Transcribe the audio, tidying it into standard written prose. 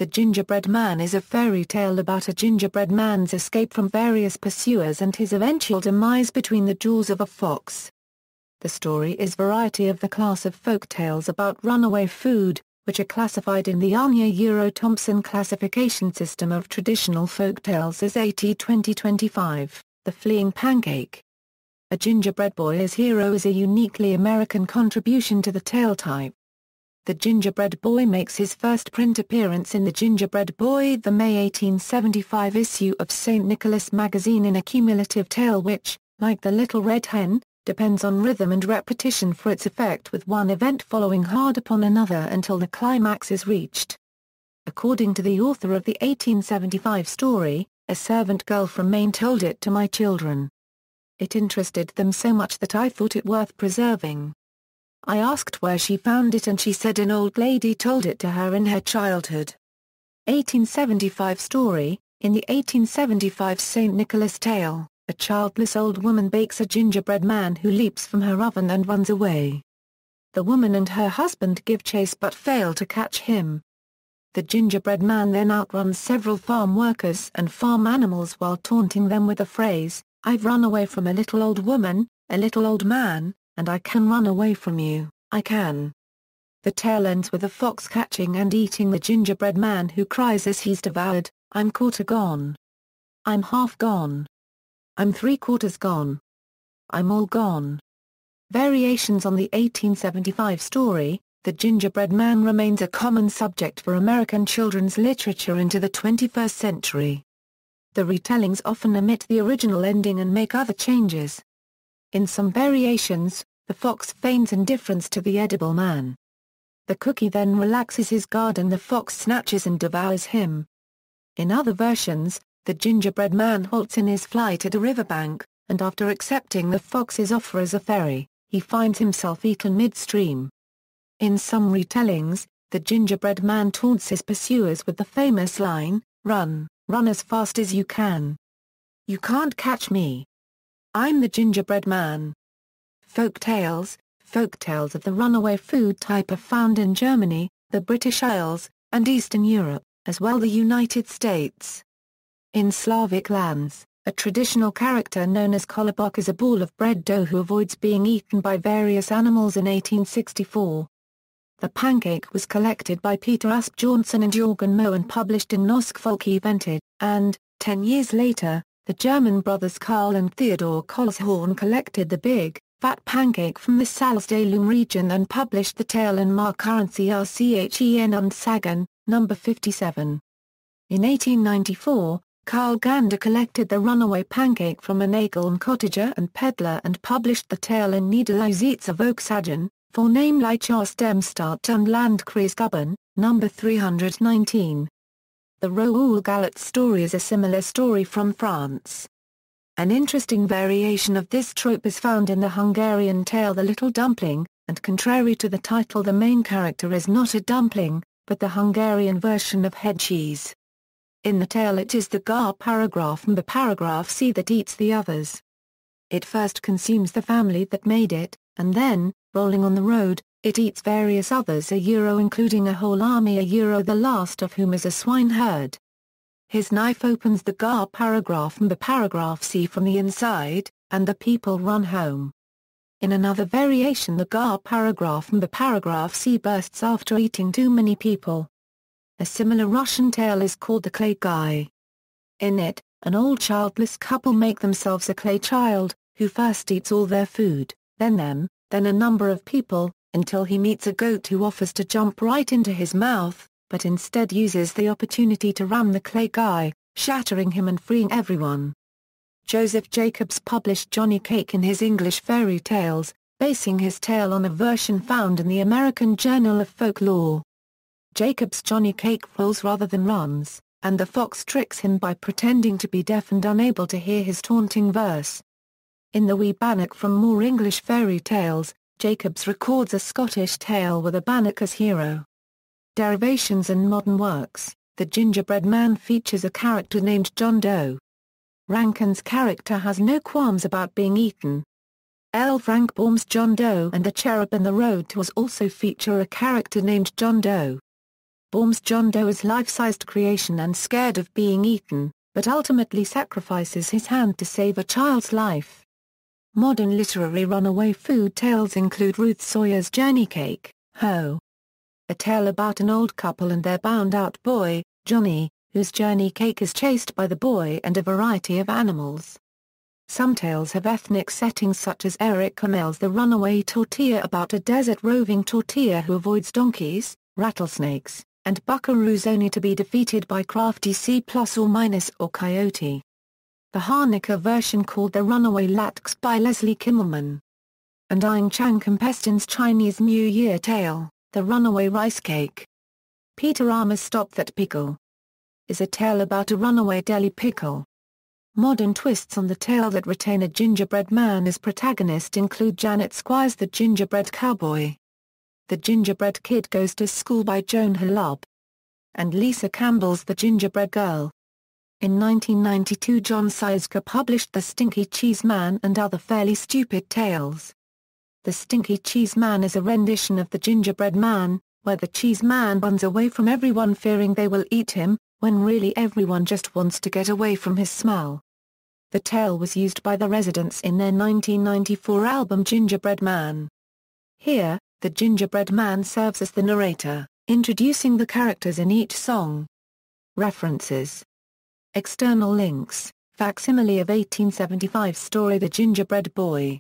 The Gingerbread Man is a fairy tale about a gingerbread man's escape from various pursuers and his eventual demise between the jaws of a fox. The story is variety of the class of folktales about runaway food, which are classified in the Aarne Thompson classification system of traditional folktales as AT 2025, the Fleeing Pancake. A Gingerbread Boy as hero is a uniquely American contribution to the tale type. The Gingerbread Boy makes his first print appearance in the Gingerbread Boy, the May 1875 issue of St. Nicholas magazine, in a cumulative tale which, like the Little Red Hen, depends on rhythm and repetition for its effect, with one event following hard upon another until the climax is reached. According to the author of the 1875 story, a servant girl from Maine told it to my children. It interested them so much that I thought it worth preserving. I asked where she found it and she said an old lady told it to her in her childhood. 1875 story. In the 1875 St. Nicholas tale, a childless old woman bakes a gingerbread man who leaps from her oven and runs away. The woman and her husband give chase but fail to catch him. The gingerbread man then outruns several farm workers and farm animals while taunting them with the phrase, "I've run away from a little old woman, a little old man, and I can run away from you, I can." The tale ends with a fox catching and eating the gingerbread man, who cries as he's devoured, "I'm quarter gone. I'm half gone. I'm three-quarters gone. I'm all gone." Variations on the 1875 story, the Gingerbread Man remains a common subject for American children's literature into the 21st century. The retellings often omit the original ending and make other changes. In some variations, the fox feigns indifference to the edible man. The cookie then relaxes his guard and the fox snatches and devours him. In other versions, the gingerbread man halts in his flight at a riverbank, and after accepting the fox's offer as a ferry, he finds himself eaten midstream. In some retellings, the gingerbread man taunts his pursuers with the famous line, "Run, run as fast as you can. You can't catch me. I'm the gingerbread man." Folktales of the runaway food type are found in Germany, the British Isles, and Eastern Europe, as well the United States. In Slavic lands, a traditional character known as kolobok is a ball of bread dough who avoids being eaten by various animals. In 1864, the pancake was collected by Peter Asbjornsen and Jørgen Moe and published in Norsk Folkeeventyr, and, 10 years later, the German brothers Karl and Theodor Kolshorn collected the big, fat pancake from the Salzdelung region and published the tale in Markcurrency Rchen und Sagen, No. 57. In 1894, Karl Gander collected the runaway pancake from a Nageln cottager and peddler and published the tale in Niederlausitzer Volkssagen, Vornehmlich aus dem Stadt und Landkreisgruppen, No. 319. The Roald Gallet story is a similar story from France. An interesting variation of this trope is found in the Hungarian tale The Little Dumpling, and contrary to the title, the main character is not a dumpling, but the Hungarian version of head cheese. In the tale it is the gar paragraph and the paragraph C that eats the others. It first consumes the family that made it, and then, rolling on the road, it eats various others including a whole army the last of whom is a swineherd. His knife opens the gar paragraph and the paragraph C from the inside, and the people run home. In another variation the gar paragraph and the paragraph C bursts after eating too many people. A similar Russian tale is called The Clay Guy. In it, an old childless couple make themselves a clay child, who first eats all their food, then them, then a number of people, until he meets a goat who offers to jump right into his mouth, but instead uses the opportunity to ram the clay guy, shattering him and freeing everyone. Joseph Jacobs published Johnny Cake in his English fairy tales, basing his tale on a version found in the American Journal of Folklore. Jacobs' Johnny Cake rolls rather than runs, and the fox tricks him by pretending to be deaf and unable to hear his taunting verse. In the Wee Bannock from More English Fairy Tales, Jacobs records a Scottish tale with a bannock as hero. Derivations and modern works, The Gingerbread Man features a character named John Doe. Rankin's character has no qualms about being eaten. L. Frank Baum's John Doe and the Cherub in the Road to Us also feature a character named John Doe. Baum's John Doe is life-sized creation and scared of being eaten, but ultimately sacrifices his hand to save a child's life. Modern literary runaway food tales include Ruth Sawyer's Journey Cake, Ho! A tale about an old couple and their bound-out boy, Johnny, whose journey cake is chased by the boy and a variety of animals. Some tales have ethnic settings such as Eric Carmel's The Runaway Tortilla about a desert roving tortilla who avoids donkeys, rattlesnakes, and buckaroos only to be defeated by crafty C+ or coyote. The Hanukkah version called The Runaway Latkes by Leslie Kimmelman. And Ing Chang Kempeston's Chinese New Year tale, The Runaway Rice Cake. Peter Aarne's Stop That Pickle is a tale about a runaway deli pickle. Modern twists on the tale that retain a gingerbread man as protagonist include Janet Squire's The Gingerbread Cowboy, The Gingerbread Kid Goes to School by Joan Halub, and Lisa Campbell's The Gingerbread Girl. In 1992 John Sieska published The Stinky Cheese Man and Other Fairly Stupid Tales. The Stinky Cheese Man is a rendition of The Gingerbread Man, where the cheese man runs away from everyone fearing they will eat him, when really everyone just wants to get away from his smell. The tale was used by the Residents in their 1994 album Gingerbread Man. Here, the Gingerbread Man serves as the narrator, introducing the characters in each song. References. External links: facsimile of 1875 story The Gingerbread Boy.